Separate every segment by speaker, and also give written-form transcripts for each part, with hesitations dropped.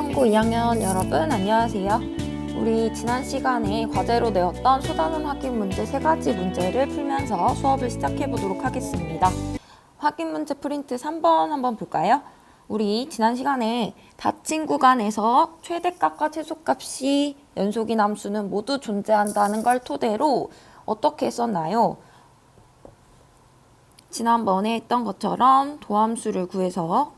Speaker 1: 중앙고 2학년 여러분 안녕하세요. 우리 지난 시간에 과제로 내었던 소단원 확인 문제 3가지 문제를 풀면서 수업을 시작해 보도록 하겠습니다. 확인 문제 프린트 3번 한번 볼까요? 우리 지난 시간에 닫힌 구간에서 최대값과 최소값이 연속인 함수는 모두 존재한다는 걸 토대로 어떻게 썼나요? 지난번에 했던 것처럼 도함수를 구해서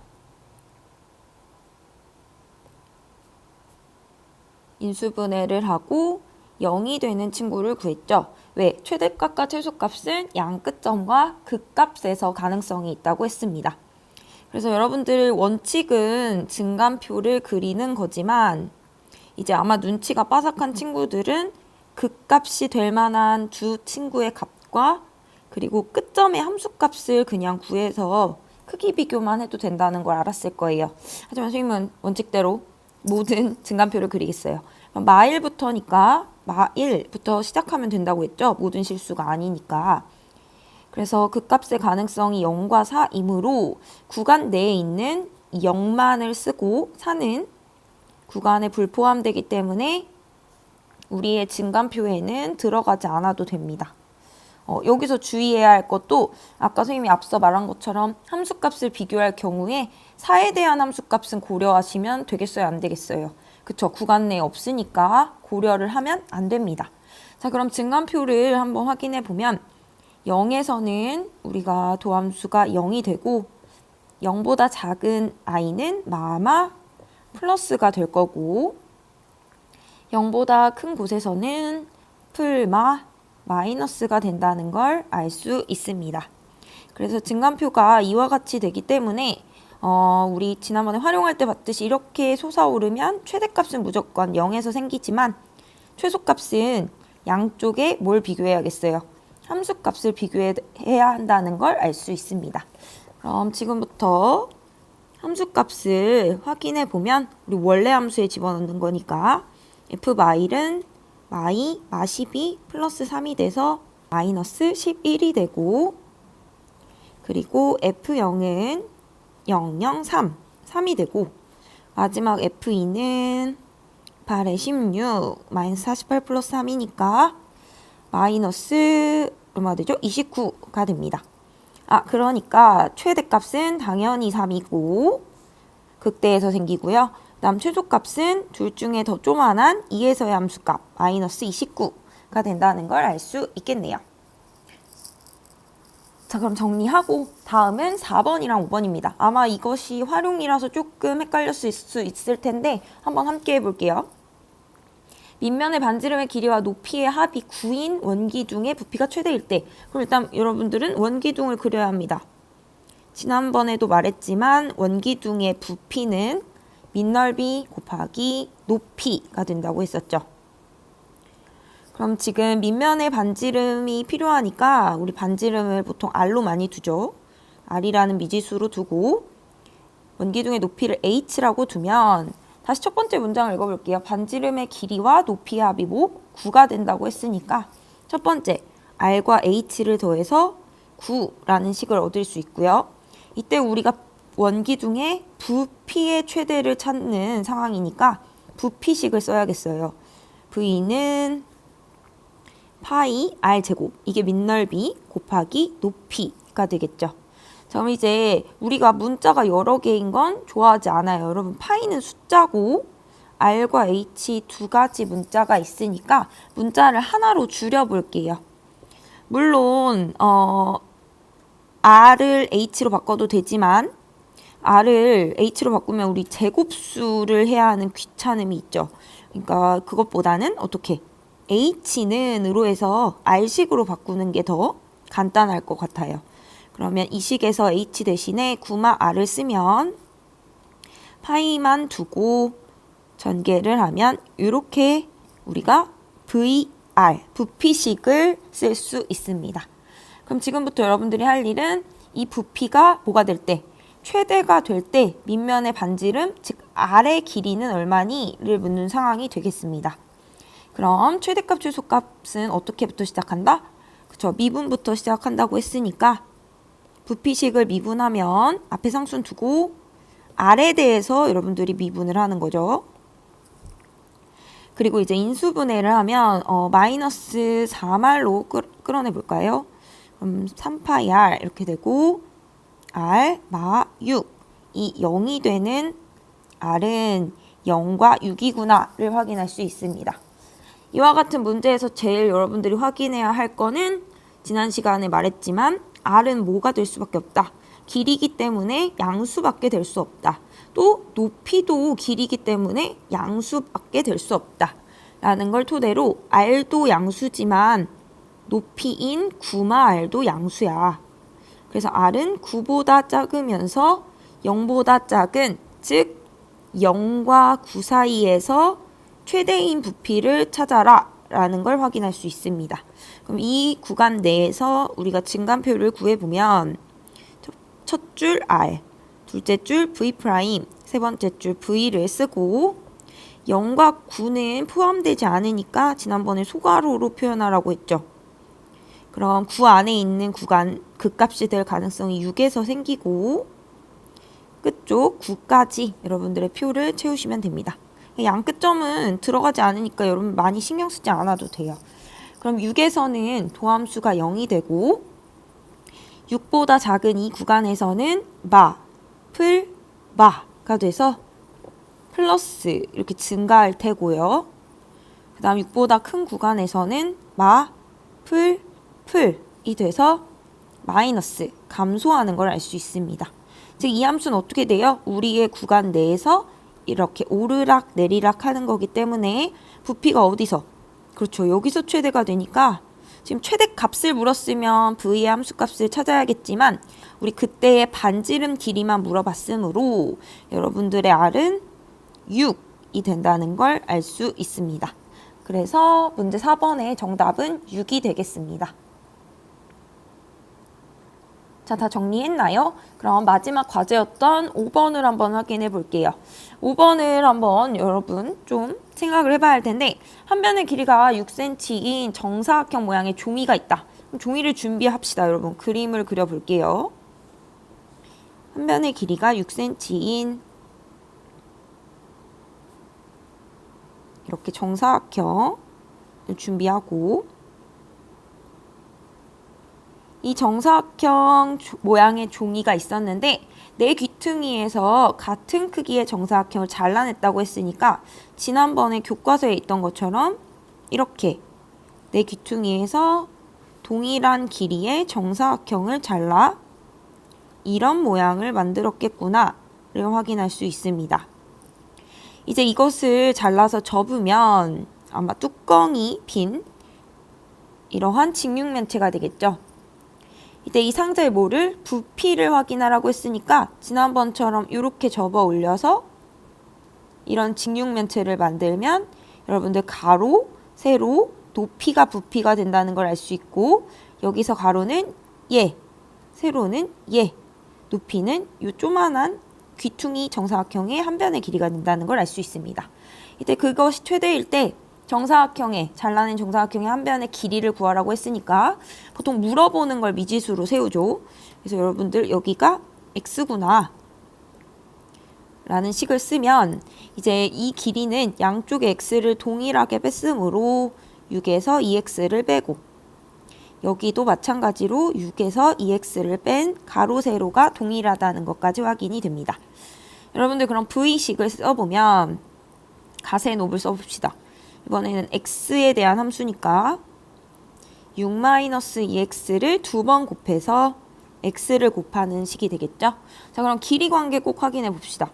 Speaker 1: 인수분해를 하고 0이 되는 친구를 구했죠. 왜? 최대값과 최소값은 양 끝점과 극값에서 가능성이 있다고 했습니다. 그래서 여러분들 원칙은 증감표를 그리는 거지만 이제 아마 눈치가 빠삭한 친구들은 극값이 될 만한 두 친구의 값과 그리고 끝점의 함수값을 그냥 구해서 크기 비교만 해도 된다는 걸 알았을 거예요. 하지만 선생님은 원칙대로 모든 증감표를 그리겠어요. 마1부터니까 마1부터 시작하면 된다고 했죠. 모든 실수가 아니니까. 그래서 극값의 가능성이 0과 4이므로 구간 내에 있는 0만을 쓰고 4는 구간에 불포함되기 때문에 우리의 증감표에는 들어가지 않아도 됩니다. 여기서 주의해야 할 것도 아까 선생님이 앞서 말한 것처럼 함수값을 비교할 경우에 4에 대한 함수값은 고려하시면 되겠어요? 안 되겠어요? 그쵸? 구간 내에 없으니까 고려를 하면 안 됩니다. 자, 그럼 증감표를 한번 확인해 보면 0에서는 우리가 도함수가 0이 되고 0보다 작은 i는 마마 플러스가 될 거고 0보다 큰 곳에서는 풀마 마이너스가 된다는 걸 알 수 있습니다. 그래서 증감표가 이와 같이 되기 때문에 우리 지난번에 활용할 때 봤듯이 이렇게 솟아오르면 최대값은 무조건 0에서 생기지만 최소값은 양쪽에 뭘 비교해야겠어요? 함수값을 비교해야 한다는 걸 알 수 있습니다. 그럼 지금부터 함수값을 확인해 보면 우리 원래 함수에 집어넣는 거니까 f(마일은) 마12 플러스 3이 돼서 마이너스 11이 되고 그리고 F0은 3이 되고 마지막 F2는 8에 16 마이너스 48 플러스 3이니까 마이너스 얼마 되죠? 29가 됩니다. 그러니까 최대값은 당연히 3이고 극대에서 생기고요. 다음 최소값은 둘 중에 더 조만한 2에서의 함수값 마이너스 29가 된다는 걸 알 수 있겠네요. 자, 그럼 정리하고 다음은 4번이랑 5번입니다. 아마 이것이 활용이라서 조금 헷갈렸을 수 있을 텐데 한번 함께 해볼게요. 밑면의 반지름의 길이와 높이의 합이 9인 원기둥의 부피가 최대일 때 그럼 일단 여러분들은 원기둥을 그려야 합니다. 지난번에도 말했지만 원기둥의 부피는 밑넓이 곱하기 높이가 된다고 했었죠. 그럼 지금 밑면에 반지름이 필요하니까 우리 반지름을 보통 R로 많이 두죠. R이라는 미지수로 두고 원기둥의 높이를 H라고 두면 다시 첫 번째 문장을 읽어볼게요. 반지름의 길이와 높이의 합이 9가 된다고 했으니까 첫 번째 R과 H를 더해서 9라는 식을 얻을 수 있고요. 이때 우리가 원기둥의 부피의 최대를 찾는 상황이니까 부피식을 써야겠어요. V는 파이 R제곱 이게 밑넓이 곱하기 높이가 되겠죠. 자, 그럼 이제 우리가 문자가 여러 개인 건 좋아하지 않아요. 여러분 파이는 숫자고 R과 H 두 가지 문자가 있으니까 문자를 하나로 줄여볼게요. 물론 R을 H로 바꿔도 되지만 R을 H로 바꾸면 우리 제곱수를 해야 하는 귀찮음이 있죠. 그러니까 그것보다는 어떻게 H는 으로 해서 R식으로 바꾸는 게 더 간단할 것 같아요. 그러면 이 식에서 H 대신에 9마 R을 쓰면 파이만 두고 전개를 하면 이렇게 우리가 VR 부피식을 쓸 수 있습니다. 그럼 지금부터 여러분들이 할 일은 이 부피가 뭐가 될 때 최대가 될 때 밑면의 반지름, 즉 R의 길이는 얼마니?를 묻는 상황이 되겠습니다. 그럼 최대값, 최소값은 어떻게부터 시작한다? 그쵸, 미분부터 시작한다고 했으니까 부피식을 미분하면 앞에 상수는 두고 R에 대해서 여러분들이 미분을 하는 거죠. 그리고 이제 인수분해를 하면 마이너스 4말로 끌어내 볼까요? 그럼 3파이 R 이렇게 되고 R 마 6. 이 0이 되는 R은 0과 6이구나를 확인할 수 있습니다. 이와 같은 문제에서 제일 여러분들이 확인해야 할 거는 지난 시간에 말했지만 R은 뭐가 될 수밖에 없다. 길이기 때문에 양수밖에 될 수 없다. 또 높이도 길이기 때문에 양수밖에 될 수 없다. 라는 걸 토대로 R도 양수지만 높이인 9마 R도 양수야. 그래서 R은 9보다 작으면서 0보다 작은, 즉 0과 9 사이에서 최대인 부피를 찾아라 라는 걸 확인할 수 있습니다. 그럼 이 구간 내에서 우리가 증간표를 구해보면 첫 줄 R, 둘째 줄 V', 세 번째 줄 V를 쓰고 0과 9는 포함되지 않으니까 지난번에 소괄호로 표현하라고 했죠. 그럼 9 안에 있는 구간 극값이 될 가능성이 6에서 생기고 끝쪽 9까지 여러분들의 표를 채우시면 됩니다. 양 끝점은 들어가지 않으니까 여러분 많이 신경 쓰지 않아도 돼요. 그럼 6에서는 도함수가 0이 되고 6보다 작은 이 구간에서는 마, 풀, 마가 돼서 플러스 이렇게 증가할 테고요. 그 다음 6보다 큰 구간에서는 마, 풀, 풀이 돼서 마이너스 감소하는 걸 알 수 있습니다. 즉 이 함수는 어떻게 돼요? 우리의 구간 내에서 이렇게 오르락 내리락 하는 거기 때문에 부피가 어디서? 그렇죠. 여기서 최대가 되니까 지금 최대 값을 물었으면 V의 함수 값을 찾아야겠지만 우리 그때의 반지름 길이만 물어봤으므로 여러분들의 R은 6이 된다는 걸 알 수 있습니다. 그래서 문제 4번의 정답은 6이 되겠습니다. 자, 다 정리했나요? 그럼 마지막 과제였던 5번을 한번 확인해 볼게요. 5번을 한번 여러분 좀 생각을 해봐야 할 텐데 한 변의 길이가 6cm인 정사각형 모양의 종이가 있다. 그럼 종이를 준비합시다. 여러분 그림을 그려볼게요. 한 변의 길이가 6cm인 이렇게 정사각형을 준비하고 이 정사각형 모양의 종이가 있었는데 내 귀퉁이에서 같은 크기의 정사각형을 잘라냈다고 했으니까 지난번에 교과서에 있던 것처럼 이렇게 내 귀퉁이에서 동일한 길이의 정사각형을 잘라 이런 모양을 만들었겠구나를 확인할 수 있습니다. 이제 이것을 잘라서 접으면 아마 뚜껑이 빈 이러한 직육면체가 되겠죠. 이때 이 상자의 뭐를? 부피를 확인하라고 했으니까 지난번처럼 이렇게 접어 올려서 이런 직육면체를 만들면 여러분들 가로, 세로, 높이가 부피가 된다는 걸 알 수 있고 여기서 가로는 얘, 세로는 얘, 높이는 이 조만한 귀퉁이 정사각형의 한 변의 길이가 된다는 걸 알 수 있습니다. 이때 그것이 최대일 때 정사각형의 잘라낸 정사각형의 한 변의 길이를 구하라고 했으니까 보통 물어보는 걸 미지수로 세우죠. 그래서 여러분들 여기가 x구나 라는 식을 쓰면 이제 이 길이는 양쪽의 x를 동일하게 뺐으므로 6에서 2x를 빼고 여기도 마찬가지로 6에서 2x를 뺀 가로 세로가 동일하다는 것까지 확인이 됩니다. 여러분들 그럼 V식을 써보면 가세노블 써봅시다. 이번에는 x에 대한 함수니까 6-2x를 두 번 곱해서 x를 곱하는 식이 되겠죠. 자, 그럼 길이 관계 꼭 확인해 봅시다.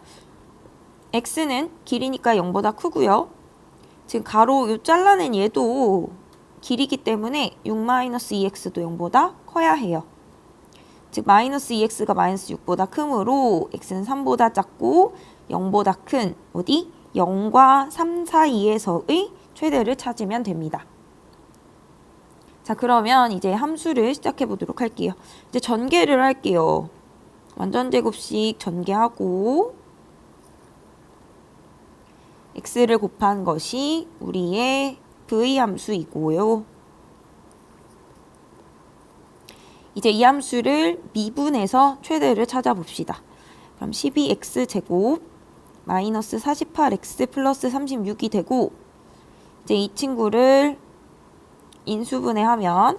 Speaker 1: x는 길이니까 0보다 크고요. 지금 가로 요 잘라낸 얘도 길이기 때문에 6-2x도 0보다 커야 해요. 즉 마이너스 2x가 마이너스 6보다 크므로 x는 3보다 작고 0보다 큰 어디? 0과 3 사이에서의 최대를 찾으면 됩니다. 자, 그러면 이제 함수를 시작해 보도록 할게요. 이제 전개를 할게요. 완전제곱식 전개하고 x를 곱한 것이 우리의 v 함수이고요. 이제 이 함수를 미분해서 최대를 찾아봅시다. 그럼 12x제곱 마이너스 48x 플러스 36이 되고, 이제 이 친구를 인수분해하면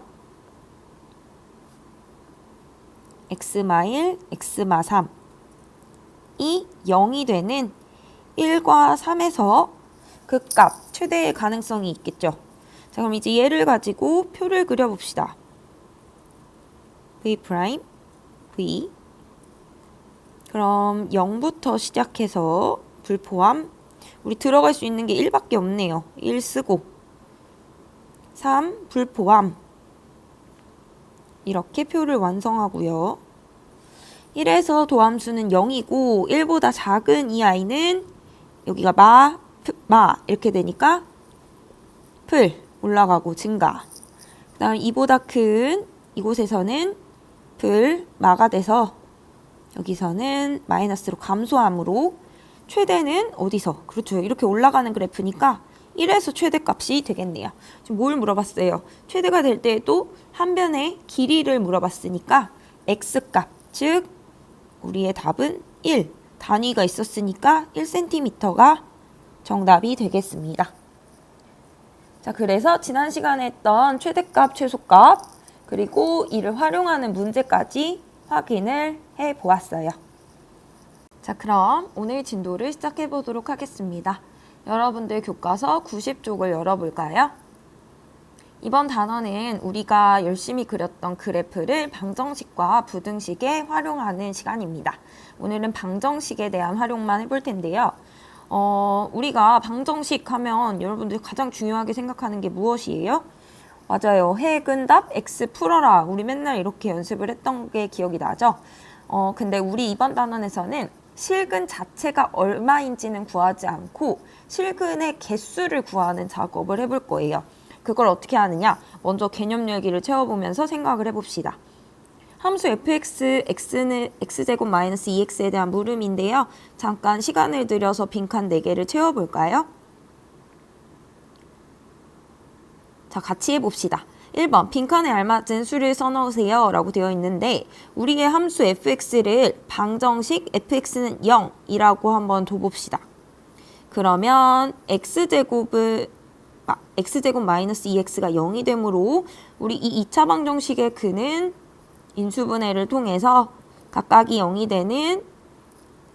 Speaker 1: x마1, x마3이 0이 되는 1과 3에서 극값 최대의 가능성이 있겠죠. 자, 그럼 이제 얘를 가지고 표를 그려봅시다. v', v. 그럼 0부터 시작해서 불포함. 우리 들어갈 수 있는 게 1밖에 없네요. 1 쓰고 3 불포함. 이렇게 표를 완성하고요. 1에서 도함수는 0이고 1보다 작은 이 아이는 여기가 마 이렇게 되니까 풀 올라가고 증가. 그 다음 2보다 큰 이곳에서는 풀 마가 돼서 여기서는 마이너스로 감소함으로 최대는 어디서? 그렇죠. 이렇게 올라가는 그래프니까 1에서 최대값이 되겠네요. 지금 뭘 물어봤어요? 최대가 될 때에도 한 변의 길이를 물어봤으니까 x값, 즉 우리의 답은 1. 단위가 있었으니까 1cm가 정답이 되겠습니다. 자, 그래서 지난 시간에 했던 최대값, 최소값, 그리고 이를 활용하는 문제까지 확인을 해보았어요. 자, 그럼 오늘 진도를 시작해 보도록 하겠습니다. 여러분들 교과서 90쪽을 열어볼까요? 이번 단원은 우리가 열심히 그렸던 그래프를 방정식과 부등식에 활용하는 시간입니다. 오늘은 방정식에 대한 활용만 해볼 텐데요. 우리가 방정식 하면 여러분들 가장 중요하게 생각하는 게 무엇이에요? 맞아요. 해근답 x 풀어라. 우리 맨날 이렇게 연습을 했던 게 기억이 나죠? 근데 우리 이번 단원에서는 실근 자체가 얼마인지는 구하지 않고 실근의 개수를 구하는 작업을 해볼 거예요. 그걸 어떻게 하느냐? 먼저 개념 열기를 채워보면서 생각을 해봅시다. 함수 fx, x는 x제곱 마이너스 2x에 대한 물음인데요. 잠깐 시간을 들여서 빈칸 4개를 채워볼까요? 자, 같이 해봅시다. 1번, 빈칸에 알맞은 수를 써넣으세요 라고 되어 있는데 우리의 함수 fx를 방정식 fx는 0이라고 한번 둬봅시다. 그러면 x제곱 마이너스 2x가 0이 되므로 우리 이 2차 방정식의 근은 인수분해를 통해서 각각이 0이 되는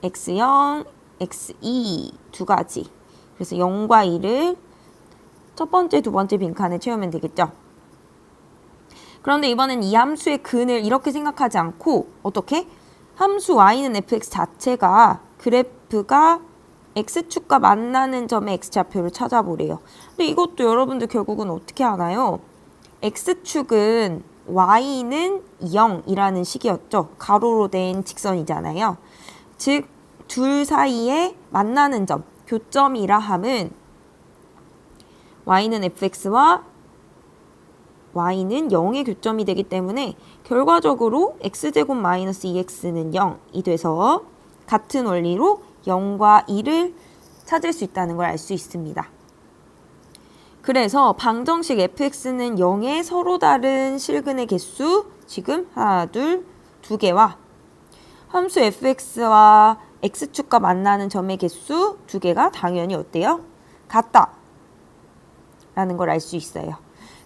Speaker 1: x0, x2 두 가지. 그래서 0과 2를 첫 번째, 두 번째 빈칸에 채우면 되겠죠. 그런데 이번엔 이 함수의 근을 이렇게 생각하지 않고 어떻게? 함수 y는 fx 자체가 그래프가 x축과 만나는 점의 x좌표를 찾아보래요. 근데 이것도 여러분들 결국은 어떻게 하나요? x축은 y는 0이라는 식이었죠. 가로로 된 직선이잖아요. 즉, 둘 사이에 만나는 점, 교점이라 함은 y는 fx와 y는 0의 교점이 되기 때문에 결과적으로 x제곱 마이너스 2x는 0이 돼서 같은 원리로 0과 2를 찾을 수 있다는 걸 알 수 있습니다. 그래서 방정식 fx는 0의 서로 다른 실근의 개수 지금 하나, 둘, 두 개와 함수 fx와 x축과 만나는 점의 개수 두 개가 당연히 어때요? 같다 라는 걸 알 수 있어요.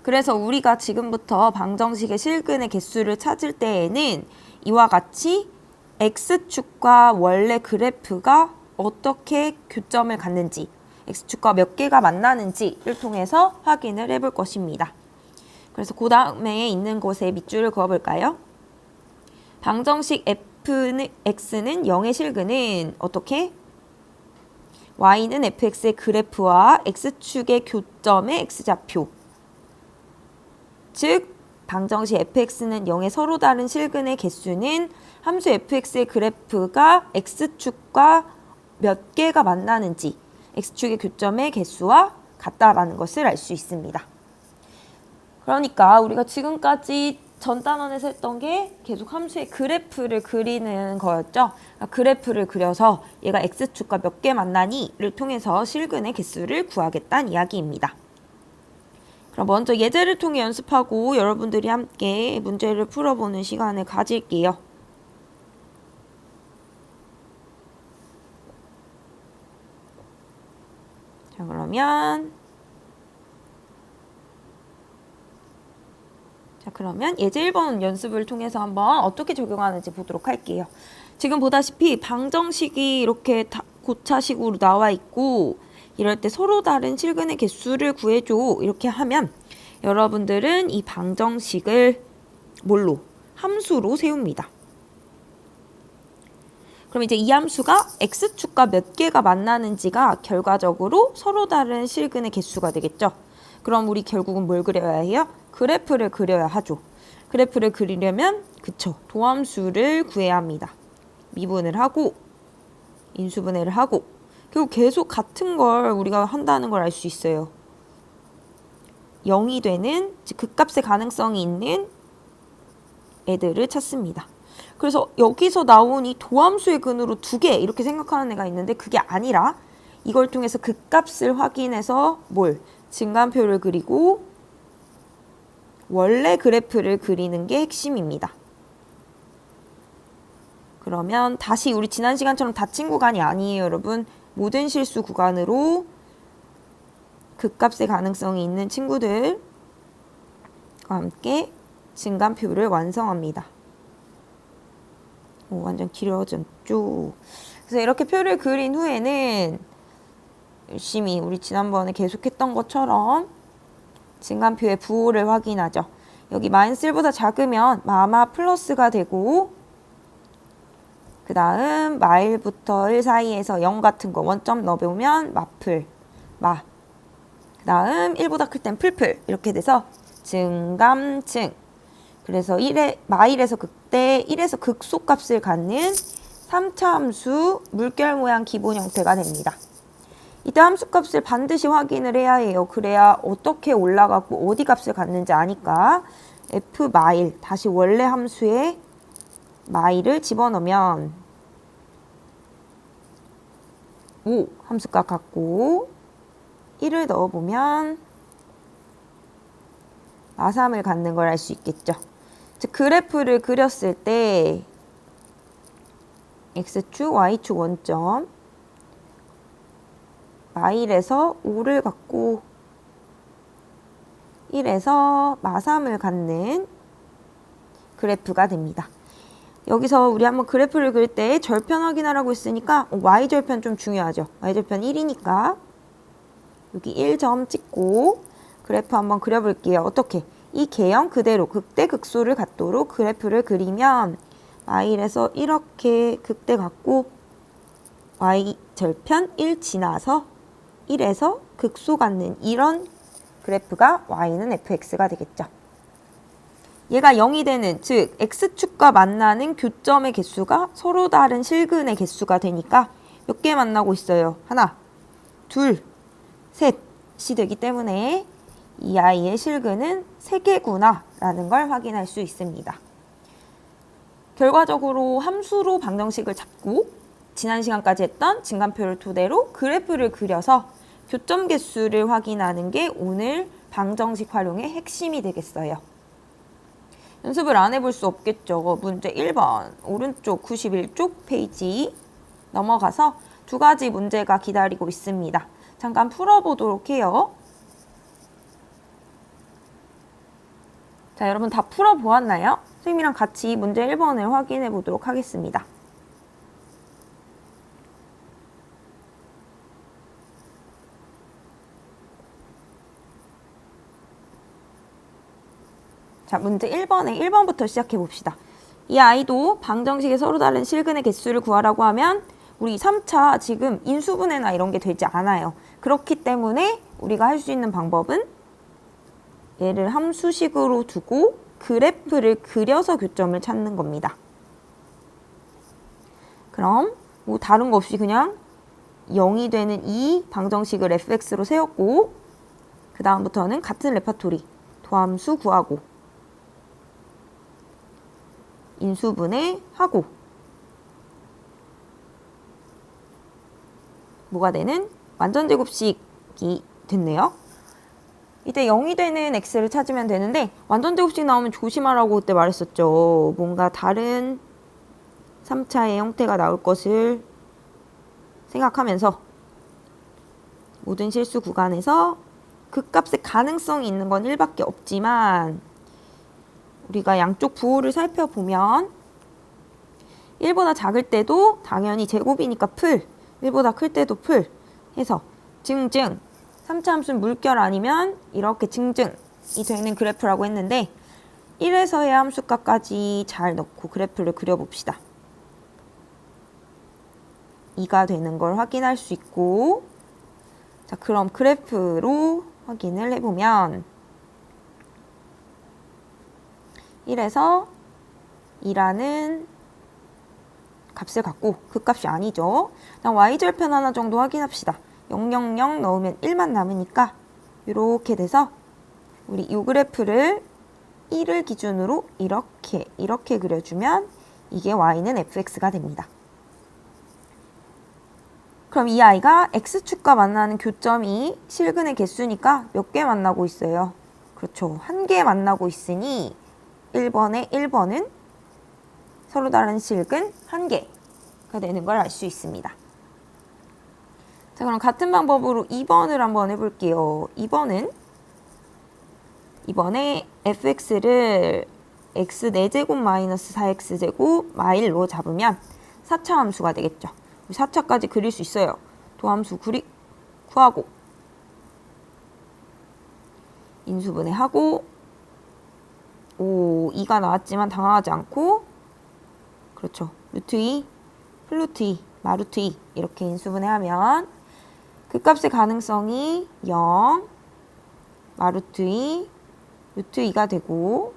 Speaker 1: 그래서 우리가 지금부터 방정식의 실근의 개수를 찾을 때에는 이와 같이 x축과 원래 그래프가 어떻게 교점을 갖는지, x축과 몇 개가 만나는지를 통해서 확인을 해볼 것입니다. 그래서 그 다음에 있는 곳에 밑줄을 그어볼까요? 방정식 x는 0의 실근은 어떻게? y는 fx의 그래프와 x축의 교점의 x좌표. 즉, 방정식 fx는 0의 서로 다른 실근의 개수는 함수 fx의 그래프가 x축과 몇 개가 만나는지 x축의 교점의 개수와 같다라는 것을 알 수 있습니다. 그러니까 우리가 지금까지 전 단원에서 했던 게 계속 함수의 그래프를 그리는 거였죠. 그래프를 그려서 얘가 x축과 몇 개 만나니를 통해서 실근의 개수를 구하겠다는 이야기입니다. 그럼 먼저 예제를 통해 연습하고 여러분들이 함께 문제를 풀어보는 시간을 가질게요. 자, 그러면 예제 1번 연습을 통해서 한번 어떻게 적용하는지 보도록 할게요. 지금 보다시피 방정식이 이렇게 고차식으로 나와 있고 이럴 때 서로 다른 실근의 개수를 구해줘 이렇게 하면 여러분들은 이 방정식을 뭘로? 함수로 세웁니다. 그럼 이제 이 함수가 x축과 몇 개가 만나는지가 결과적으로 서로 다른 실근의 개수가 되겠죠. 그럼 우리 결국은 뭘 그려야 해요? 그래프를 그려야 하죠. 그래프를 그리려면 그쵸, 도함수를 구해야 합니다. 미분을 하고 인수분해를 하고 결국 계속 같은 걸 우리가 한다는 걸 알 수 있어요. 0이 되는, 즉 극값의 가능성이 있는 애들을 찾습니다. 그래서 여기서 나온 이 도함수의 근으로 2개 이렇게 생각하는 애가 있는데 그게 아니라 이걸 통해서 극값을 확인해서 증간표를 그리고 원래 그래프를 그리는 게 핵심입니다. 그러면 다시 우리 지난 시간처럼 닫힌 구간이 아니에요, 여러분. 모든 실수 구간으로 극값의 가능성이 있는 친구들과 함께 증간표를 완성합니다. 오, 완전 길어졌죠. 그래서 이렇게 표를 그린 후에는 열심히 우리 지난번에 계속했던 것처럼 증간표의 부호를 확인하죠. 여기 -1보다 작으면 마마 플러스가 되고 그 다음 마일부터 1 사이에서 0 같은 거 원점 넣어보면 마플, 마. 그 다음 1보다 클 땐 풀풀 이렇게 돼서 증감증. 그래서 마일에서 극대 1에서 극소값을 갖는 3차 함수 물결 모양 기본 형태가 됩니다. 이때 함수값을 반드시 확인을 해야 해요. 그래야 어떻게 올라가고 어디 값을 갖는지 아니까 f 마일, 다시 원래 함수에 마일을 집어넣으면 5 함수값 같고 1을 넣어보면 마3을 갖는 걸 알 수 있겠죠. 즉 그래프를 그렸을 때 x축, y축 원점 마일에서 5를 갖고 1에서 마3을 갖는 그래프가 됩니다. 여기서 우리 한번 그래프를 그릴 때 절편 확인하라고 했으니까 y절편 좀 중요하죠. y절편 1이니까 여기 1점 찍고 그래프 한번 그려볼게요. 어떻게? 이 개형 그대로 극대 극소를 갖도록 그래프를 그리면 y에서 이렇게 극대 갖고 y절편 1 지나서 1에서 극소 갖는 이런 그래프가 y는 fx가 되겠죠. 얘가 0이 되는, 즉 x축과 만나는 교점의 개수가 서로 다른 실근의 개수가 되니까 몇 개 만나고 있어요? 하나, 둘, 셋이 되기 때문에 이 아이의 실근은 3개구나 라는 걸 확인할 수 있습니다. 결과적으로 함수로 방정식을 잡고 지난 시간까지 했던 증간표를 토대로 그래프를 그려서 교점 개수를 확인하는 게 오늘 방정식 활용의 핵심이 되겠어요. 연습을 안 해볼 수 없겠죠. 문제 1번 오른쪽 91쪽 페이지 넘어가서 2가지 문제가 기다리고 있습니다. 잠깐 풀어보도록 해요. 자, 여러분 다 풀어보았나요? 선생님이랑 같이 문제 1번을 확인해 보도록 하겠습니다. 자, 문제 1번에 1번부터 시작해 봅시다. 이 아이도 방정식에 서로 다른 실근의 개수를 구하라고 하면 우리 3차 지금 인수분해나 이런 게 되지 않아요. 그렇기 때문에 우리가 할 수 있는 방법은 얘를 함수식으로 두고 그래프를 그려서 교점을 찾는 겁니다. 그럼 뭐 다른 거 없이 그냥 0이 되는 이 방정식을 fx로 세웠고 그 다음부터는 같은 레파토리 도함수 구하고 인수분해하고 뭐가 되는 완전제곱식이 됐네요. 이때 0이 되는 x를 찾으면 되는데 완전제곱식 나오면 조심하라고 그때 말했었죠. 뭔가 다른 3차의 형태가 나올 것을 생각하면서 모든 실수 구간에서 극값의 가능성이 있는 건 1밖에 없지만 우리가 양쪽 부호를 살펴보면 1보다 작을 때도 당연히 제곱이니까 풀, 1보다 클 때도 풀 해서 증증 3차 함수는 물결 아니면 이렇게 증증이 되는 그래프라고 했는데 1에서의 함수값까지 잘 넣고 그래프를 그려봅시다. 2가 되는 걸 확인할 수 있고 자 그럼 그래프로 확인을 해보면 1에서 2라는 값을 갖고 그 값이 아니죠. 그냥 y절편 하나 정도 확인합시다. 0, 0, 0 넣으면 1만 남으니까 이렇게 돼서 우리 이 그래프를 1을 기준으로 이렇게 그려주면 이게 y는 fx가 됩니다. 그럼 이 아이가 x축과 만나는 교점이 실근의 개수니까 몇 개 만나고 있어요? 그렇죠. 한 개 만나고 있으니 1번에 1번은 서로 다른 실근 한 개가 되는 걸 알 수 있습니다. 자, 그럼 같은 방법으로 2번을 한번 해볼게요. 2번에 fx를 x 4제곱 마이너스 4x제곱 마일로 잡으면 4차 함수가 되겠죠. 4차까지 그릴 수 있어요. 도함수 구하고 인수분해하고 2가 나왔지만 당황하지 않고 그렇죠. 루트 2, 플루트 2, 마루트 2 이렇게 인수분해하면 그 값의 가능성이 0, 마루트 2, 루트 2가 되고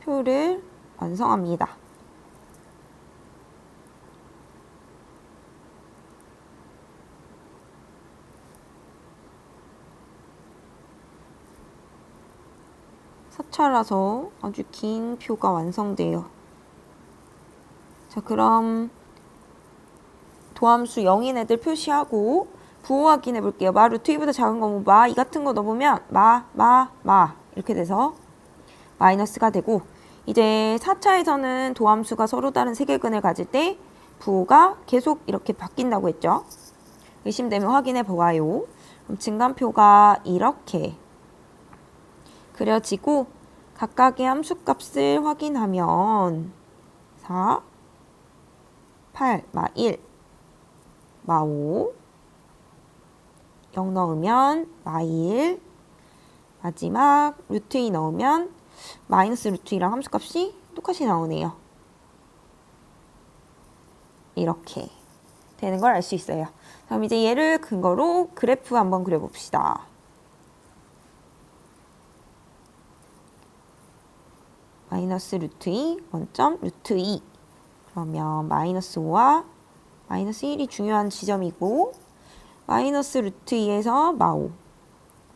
Speaker 1: 표를 완성합니다. 사차라서 아주 긴 표가 완성돼요. 자, 그럼 도함수 0인 애들 표시하고 부호 확인해 볼게요. 마 루트 2보다 작은 거 뭐 마, 이 같은 거 넣어보면 마 이렇게 돼서 마이너스가 되고 이제 4차에서는 도함수가 서로 다른 세개근을 가질 때 부호가 계속 이렇게 바뀐다고 했죠. 의심되면 확인해 보아요. 그럼 증간표가 이렇게 그려지고 각각의 함수값을 확인하면 4, 8, 마 1, 마 5, 0 넣으면 마 1, 마지막 루트 2 넣으면 마이너스 루트 2랑 함수값이 똑같이 나오네요. 이렇게 되는 걸 알 수 있어요. 그럼 이제 얘를 근거로 그래프 한번 그려봅시다. 마이너스 루트 2, 원점 루트 2. 그러면 마이너스 5와 마이너스 1이 중요한 지점이고 마이너스 루트 2에서 마 5.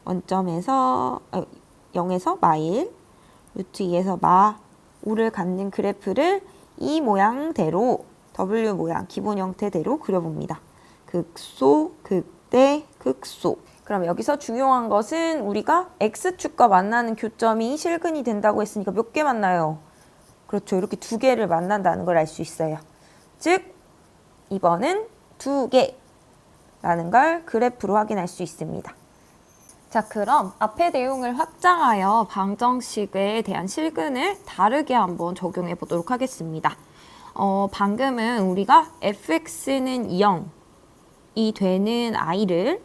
Speaker 1: 원점에서 0에서 마 1. 루트 2에서 마 5를 갖는 그래프를 이 모양대로 W 모양 기본 형태대로 그려봅니다. 극소, 극대, 극소. 그럼 여기서 중요한 것은 우리가 X축과 만나는 교점이 실근이 된다고 했으니까 몇 개 만나요? 그렇죠. 이렇게 두 개를 만난다는 걸 알 수 있어요. 즉 2번은 2개라는 걸 그래프로 확인할 수 있습니다. 자, 그럼 앞의 내용을 확장하여 방정식에 대한 실근을 다르게 한번 적용해 보도록 하겠습니다. 방금은 우리가 fx는 0이 되는 i를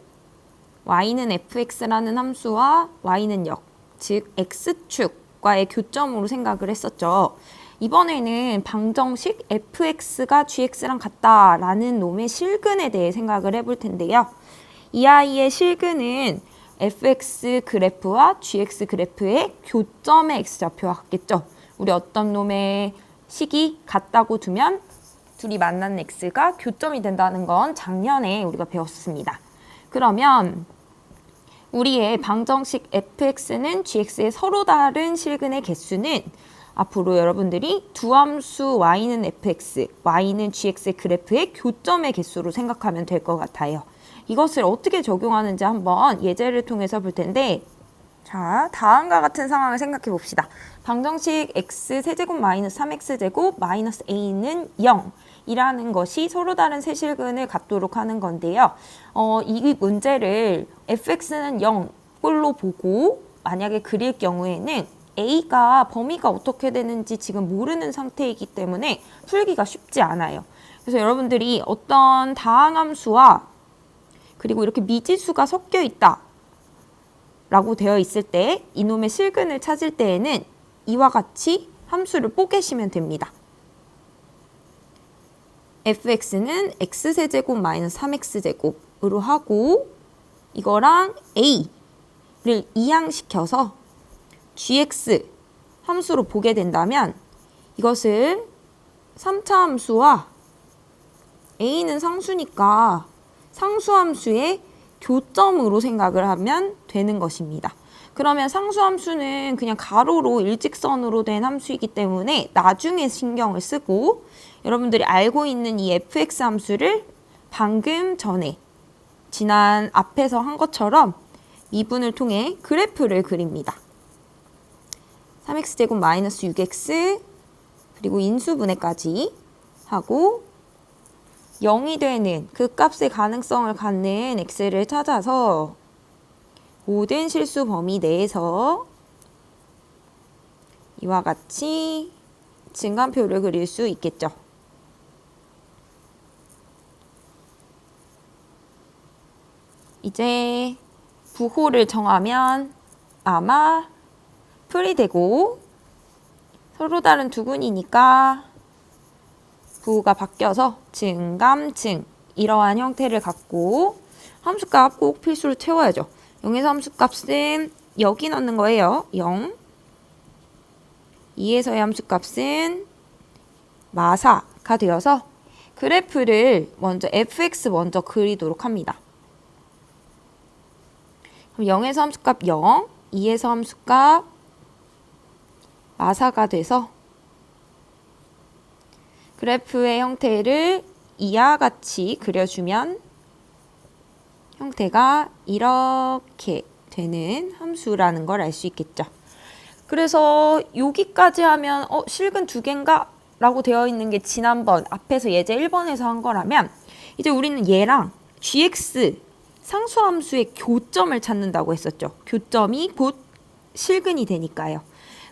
Speaker 1: y는 fx라는 함수와 y는 0, 즉 x축과의 교점으로 생각을 했었죠. 이번에는 방정식 fx가 gx랑 같다라는 놈의 실근에 대해 생각을 해볼 텐데요. 이 아이의 실근은 fx 그래프와 gx 그래프의 교점의 x좌표와 같겠죠. 우리 어떤 놈의 식이 같다고 두면 둘이 만난 x가 교점이 된다는 건 작년에 우리가 배웠습니다. 그러면 우리의 방정식 fx는 gx의 서로 다른 실근의 개수는 앞으로 여러분들이 두 함수 y는 fx, y는 gx의 그래프의 교점의 개수로 생각하면 될 것 같아요. 이것을 어떻게 적용하는지 한번 예제를 통해서 볼 텐데 자, 다음과 같은 상황을 생각해 봅시다. 방정식 x 세제곱 마이너스 3x제곱 마이너스 a는 0 이라는 것이 서로 다른 세실근을 갖도록 하는 건데요. 이 문제를 fx는 0꼴로 보고 만약에 그릴 경우에는 a가 범위가 어떻게 되는지 지금 모르는 상태이기 때문에 풀기가 쉽지 않아요. 그래서 여러분들이 어떤 다항함수와 그리고 이렇게 미지수가 섞여 있다 라고 되어 있을 때 이놈의 실근을 찾을 때에는 이와 같이 함수를 뽀개시면 됩니다. fx는 x세제곱 마이너스 3x제곱으로 하고 이거랑 a를 이항시켜서 gx 함수로 보게 된다면 이것을 3차 함수와 a는 상수니까 상수함수의 교점으로 생각을 하면 되는 것입니다. 그러면 상수함수는 그냥 가로로 일직선으로 된 함수이기 때문에 나중에 신경을 쓰고 여러분들이 알고 있는 이 fx 함수를 방금 전에 지난 앞에서 한 것처럼 미분을 통해 그래프를 그립니다. 3x제곱 마이너스 6x 그리고 인수분해까지 하고 0이 되는 그 값의 가능성을 갖는 x를 찾아서 모든 실수 범위 내에서 이와 같이 증간표를 그릴 수 있겠죠. 이제 부호를 정하면 아마 풀이 되고 서로 다른 두근이니까 부호가 바뀌어서 증감증 이러한 형태를 갖고 함수값 꼭 필수로 채워야죠. 0에서 함수값은 여기 넣는 거예요. 0. 2에서의 함수값은 마사가 되어서 그래프를 먼저 fx 먼저 그리도록 합니다. 그럼 0에서 함수값 0, 2에서 함수값 마사가 돼서 그래프의 형태를 이와 같이 그려주면 형태가 이렇게 되는 함수라는 걸 알 수 있겠죠. 그래서 여기까지 하면 실근 2개인가? 라고 되어 있는 게 지난번 앞에서 예제 1번에서 한 거라면 이제 우리는 얘랑 gx 상수함수의 교점을 찾는다고 했었죠. 교점이 곧 실근이 되니까요.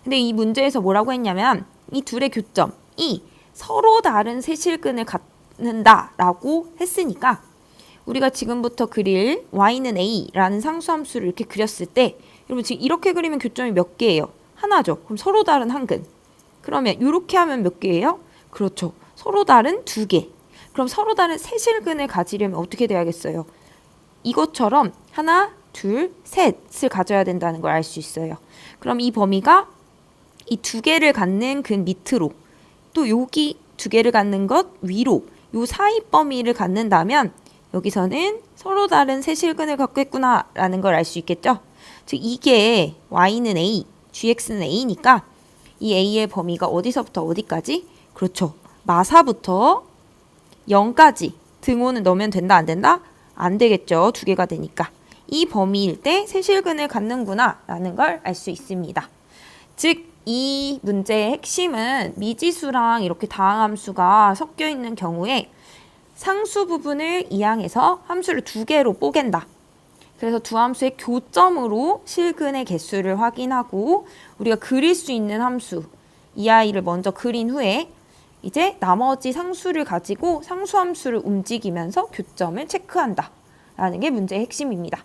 Speaker 1: 근데 이 문제에서 뭐라고 했냐면 이 둘의 교점이 서로 다른 세실근을 갖는다라고 했으니까 우리가 지금부터 그릴 y는 a라는 상수함수를 이렇게 그렸을 때 여러분 지금 이렇게 그리면 교점이 몇 개예요? 하나죠. 그럼 서로 다른 한 근. 그러면 이렇게 하면 몇 개예요? 그렇죠. 서로 다른 2개. 그럼 서로 다른 세실근을 가지려면 어떻게 돼야겠어요? 이것처럼 하나, 둘, 셋을 가져야 된다는 걸 알 수 있어요. 그럼 이 범위가 이 2개를 갖는 근 밑으로 또 여기 2개를 갖는 것 위로 요 사이 범위를 갖는다면 여기서는 서로 다른 세실근을 갖고 있구나 라는 걸 알 수 있겠죠. 즉 이게 y는 a, gx는 a니까 이 a의 범위가 어디서부터 어디까지? 그렇죠. 마사부터 0까지 등호는 넣으면 된다 안 된다? 안 되겠죠. 2개가 되니까. 이 범위일 때 세실근을 갖는구나 라는 걸 알 수 있습니다. 즉 이 문제의 핵심은 미지수랑 이렇게 다항함수가 섞여 있는 경우에 상수 부분을 이항해서 함수를 2개로 뽀갠다. 그래서 두 함수의 교점으로 실근의 개수를 확인하고 우리가 그릴 수 있는 함수 이 아이를 먼저 그린 후에 이제 나머지 상수를 가지고 상수함수를 움직이면서 교점을 체크한다 라는 게 문제의 핵심입니다.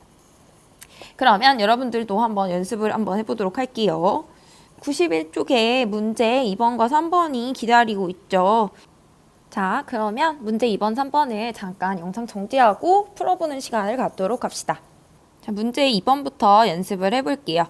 Speaker 1: 그러면 여러분들도 한번 연습을 한번 해보도록 할게요. 91쪽에 문제 2번과 3번이 기다리고 있죠. 자, 그러면 문제 2번, 3번을 잠깐 영상 정지하고 풀어보는 시간을 갖도록 합시다. 자, 문제 2번부터 연습을 해볼게요.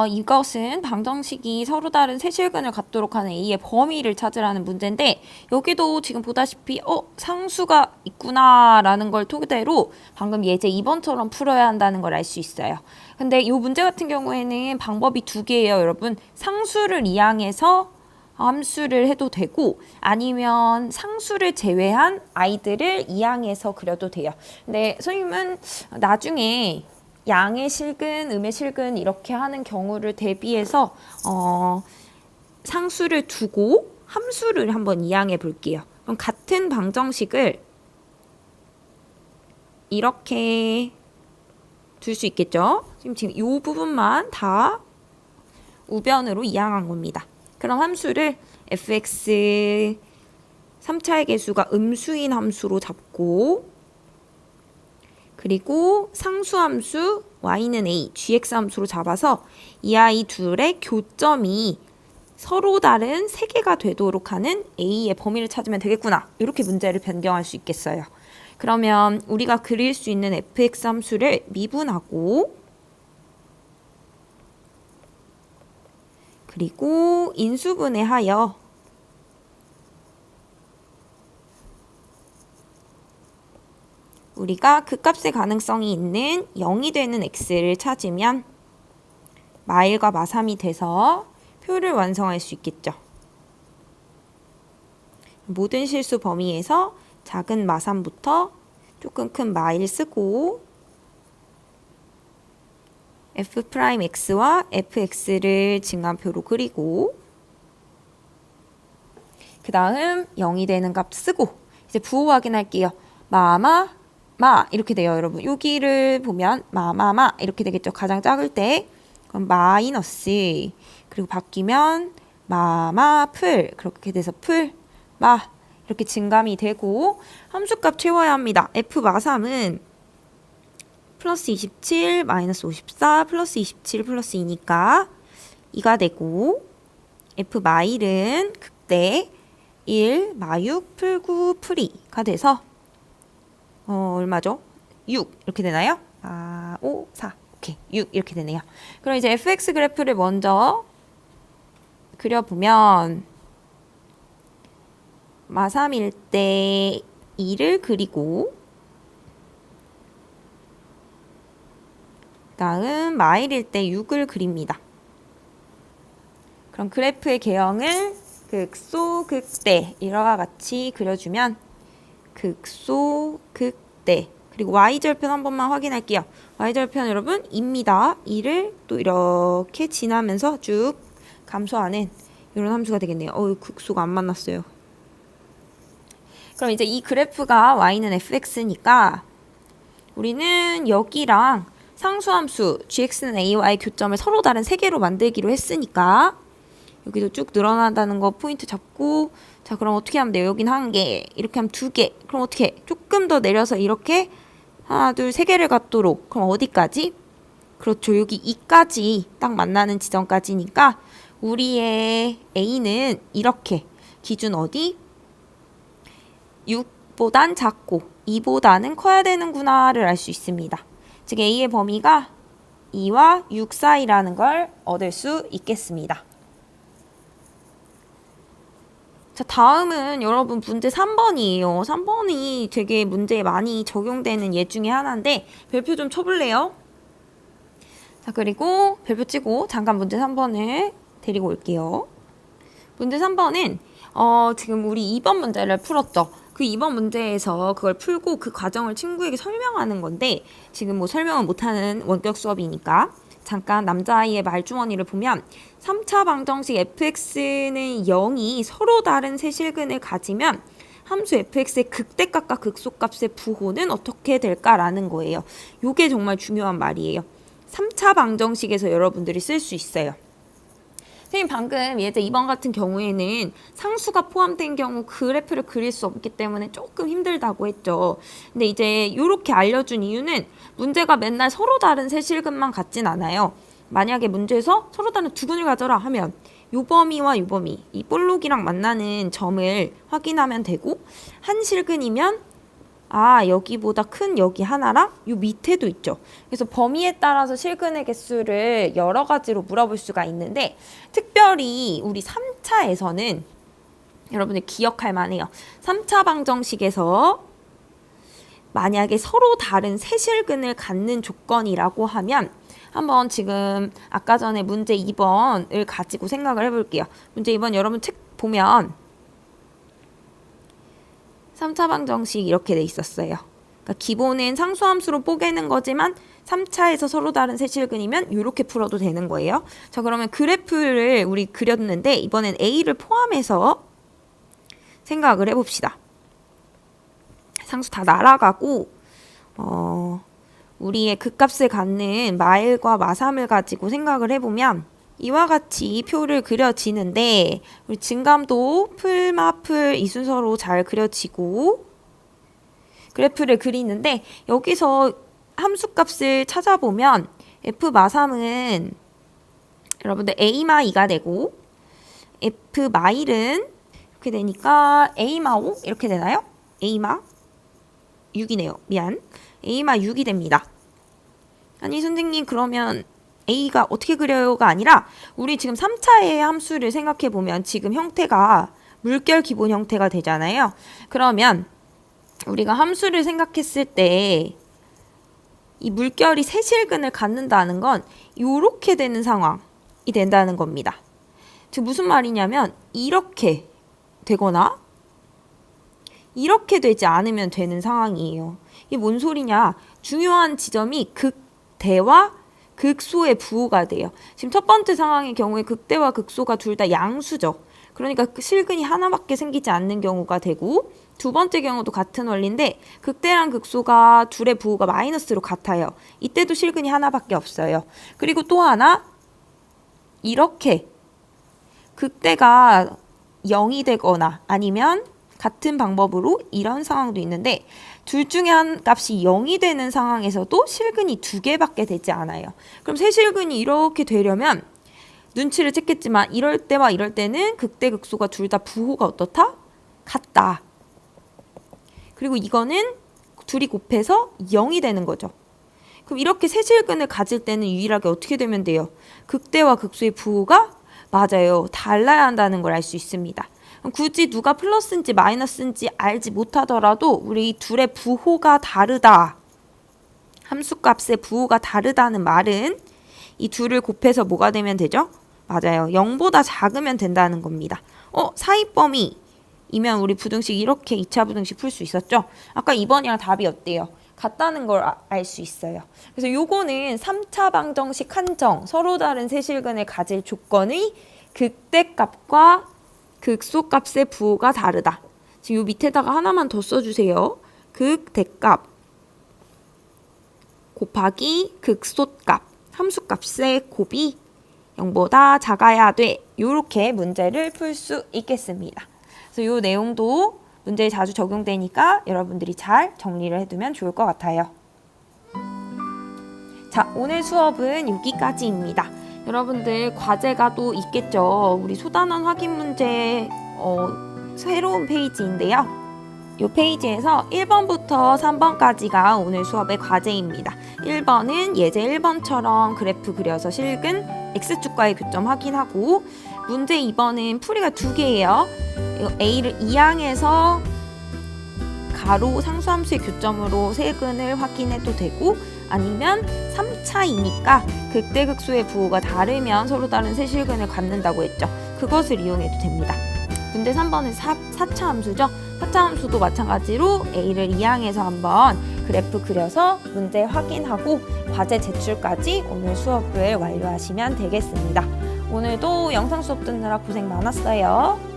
Speaker 1: 이것은 방정식이 서로 다른 세실근을 갖도록 하는 A의 범위를 찾으라는 문제인데 여기도 지금 보다시피 상수가 있구나라는 걸 토대로 방금 예제 2번처럼 풀어야 한다는 걸 알 수 있어요. 근데 이 문제 같은 경우에는 방법이 2개예요, 여러분. 상수를 이항해서 함수를 해도 되고 아니면 상수를 제외한 아이들을 이항해서 그려도 돼요. 근데 선생님은 나중에 양의 실근, 음의 실근 이렇게 하는 경우를 대비해서 상수를 두고 함수를 한번 이항해 볼게요. 그럼 같은 방정식을 이렇게 둘 수 있겠죠? 지금 이 부분만 다 우변으로 이항한 겁니다. 그럼 함수를 fx 3차의 개수가 음수인 함수로 잡고 그리고 상수함수 y는 a, gx 함수로 잡아서 이 아이 둘의 교점이 서로 다른 세 개가 되도록 하는 a의 범위를 찾으면 되겠구나. 이렇게 문제를 변경할 수 있겠어요. 그러면 우리가 그릴 수 있는 fx 함수를 미분하고 그리고 인수분해하여 우리가 극값의 가능성이 있는 0이 되는 x를 찾으면 마1과 마3이 돼서 표를 완성할 수 있겠죠. 모든 실수 범위에서 작은 마3부터 조금 큰 마1 쓰고 f'x와 fx를 증가표로 그리고 그 다음 0이 되는 값 쓰고 이제 부호 확인할게요. 마마 마 이렇게 돼요, 여러분. 여기를 보면 마마마 이렇게 되겠죠. 가장 작을 때. 그럼 마이너스 그리고 바뀌면 마마 풀 그렇게 돼서 풀 마 이렇게 증감이 되고 함수값 채워야 합니다. f 마3은 플러스 27 마이너스 54 플러스 27 플러스 2니까 2가 되고 f 마1은 극대 1 마6 풀9 풀 2가 돼서 얼마죠? 6 이렇게 되나요? 5 4 오케이 6 이렇게 되네요. 그럼 이제 fx 그래프를 먼저 그려보면 마3일 때 2를 그리고 다음 마1일 때 6을 그립니다. 그럼 그래프의 개형을 극소 극대 이와 같이 그려주면 극소 극대 그리고 y절편 한 번만 확인할게요. y절편 여러분 2입니다. 2를 또 이렇게 지나면서 쭉 감소하는 이런 함수가 되겠네요. 극소가 안 만났어요. 그럼 이제 이 그래프가 y는 fx니까 우리는 여기랑 상수함수 gx는 a와의 교점을 서로 다른 세 개로 만들기로 했으니까 여기도 쭉 늘어난다는 거 포인트 잡고 자 그럼 어떻게 하면 돼요? 여긴 한 개 이렇게 하면 두 개 그럼 어떻게 해? 조금 더 내려서 이렇게 하나 둘 세 개를 갖도록 그럼 어디까지? 그렇죠. 여기 2까지 딱 만나는 지점까지니까 우리의 a는 이렇게 기준 어디? 6보단 작고 2보다는 커야 되는구나를 알 수 있습니다. 즉 a의 범위가 2와 6 사이라는 걸 얻을 수 있겠습니다. 자, 다음은 여러분 문제 3번이에요. 3번이 되게 문제에 많이 적용되는 예 중에 하나인데 별표 좀 쳐볼래요? 자, 그리고 별표 치고 잠깐 문제 3번을 데리고 올게요. 문제 3번은 지금 우리 2번 문제를 풀었죠. 그 2번 문제에서 그걸 풀고 그 과정을 친구에게 설명하는 건데 지금 뭐 설명은 못하는 원격 수업이니까 잠깐 남자아이의 말주머니를 보면 3차 방정식 fx는 0이 서로 다른 세 실근을 가지면 함수 fx의 극대값과 극소값의 부호는 어떻게 될까라는 거예요. 이게 정말 중요한 말이에요. 3차 방정식에서 여러분들이 쓸 수 있어요. 선생님 방금 예제 2번 같은 경우에는 상수가 포함된 경우 그래프를 그릴 수 없기 때문에 조금 힘들다고 했죠. 근데 이제 이렇게 알려준 이유는 문제가 맨날 서로 다른 세 실근만 같진 않아요. 만약에 문제에서 서로 다른 두 근을 가져라 하면 요 범위와 요 범위, 이 볼록이랑 만나는 점을 확인하면 되고 한 실근이면 여기보다 큰 여기 하나랑 요 밑에도 있죠. 그래서 범위에 따라서 실근의 개수를 여러 가지로 물어볼 수가 있는데 특별히 우리 3차에서는 여러분들 기억할 만해요. 3차 방정식에서 만약에 서로 다른 세 실근을 갖는 조건이라고 하면 한번 지금 아까 전에 문제 2번을 가지고 생각을 해볼게요. 문제 2번 여러분 책 보면 3차 방정식 이렇게 돼 있었어요. 그러니까 기본은 상수함수로 뽀개는 거지만 3차에서 서로 다른 세실근이면 이렇게 풀어도 되는 거예요. 자, 그러면 그래프를 우리 그렸는데 이번엔 A를 포함해서 생각을 해봅시다. 상수 다 날아가고 우리의 극값을 갖는 마일과 마삼을 가지고 생각을 해보면 이와 같이 표를 그려지는데 우리 증감도 풀, 마풀 이 순서로 잘 그려지고 그래프를 그리는데 여기서 함수값을 찾아보면 f 마삼은 여러분들 a 마 2가 되고 f 마일은 이렇게 되니까 a 마 5 이렇게 되나요? a 마 6이네요. 미안. a 마 6이 됩니다. 아니 선생님 그러면 a가 어떻게 그려요가 아니라 우리 지금 3차의 함수를 생각해 보면 지금 형태가 물결 기본 형태가 되잖아요. 그러면 우리가 함수를 생각했을 때 이 물결이 세실근을 갖는다는 건 이렇게 되는 상황이 된다는 겁니다. 즉 무슨 말이냐면 이렇게 되거나 이렇게 되지 않으면 되는 상황이에요. 이게 뭔 소리냐? 중요한 지점이 극대와 극소의 부호가 돼요. 지금 첫 번째 상황의 경우에 극대와 극소가 둘 다 양수죠. 그러니까 실근이 하나밖에 생기지 않는 경우가 되고 두 번째 경우도 같은 원리인데 극대랑 극소가 둘의 부호가 마이너스로 같아요. 이때도 실근이 하나밖에 없어요. 그리고 또 하나 이렇게 극대가 0이 되거나 아니면 같은 방법으로 이런 상황도 있는데 둘 중에 한 값이 0이 되는 상황에서도 실근이 두 개밖에 되지 않아요. 그럼 세실근이 이렇게 되려면 눈치를 챘겠지만 이럴 때와 이럴 때는 극대 극소가 둘 다 부호가 어떻다? 같다. 그리고 이거는 둘이 곱해서 0이 되는 거죠. 그럼 이렇게 세실근을 가질 때는 유일하게 어떻게 되면 돼요? 극대와 극소의 부호가 맞아요. 달라야 한다는 걸 알 수 있습니다. 굳이 누가 플러스인지 마이너스인지 알지 못하더라도 우리 이 둘의 부호가 다르다. 함수값의 부호가 다르다는 말은 이 둘을 곱해서 뭐가 되면 되죠? 맞아요. 0보다 작으면 된다는 겁니다. 사이범위이면 우리 부등식 이렇게 2차 부등식 풀 수 있었죠? 아까 2번이랑 답이 어때요? 같다는 걸 알 수 있어요. 그래서 요거는 3차 방정식 한정, 서로 다른 세실근을 가질 조건의 극대값과 극소값의 부호가 다르다. 지금 요 밑에다가 하나만 더 써주세요. 극대값 곱하기 극소값, 함수값의 곱이 0보다 작아야 돼. 요렇게 문제를 풀 수 있겠습니다. 그래서 요 내용도 문제에 자주 적용되니까 여러분들이 잘 정리를 해두면 좋을 것 같아요. 자, 오늘 수업은 여기까지입니다. 여러분들 과제가 또 있겠죠. 우리 소단원 확인 문제 새로운 페이지인데요. 이 페이지에서 1번부터 3번까지가 오늘 수업의 과제입니다. 1번은 예제 1번처럼 그래프 그려서 실근 X축과의 교점 확인하고 문제 2번은 풀이가 두 개예요. A를 2항에서 가로 상수함수의 교점으로 세근을 확인해도 되고 아니면 3차이니까 극대극소의 부호가 다르면 서로 다른 세실근을 갖는다고 했죠. 그것을 이용해도 됩니다. 문제 3번은 4차 함수죠. 4차 함수도 마찬가지로 A를 2항에서 한번 그래프 그려서 문제 확인하고 과제 제출까지 오늘 수업을 완료하시면 되겠습니다. 오늘도 영상 수업 듣느라 고생 많았어요.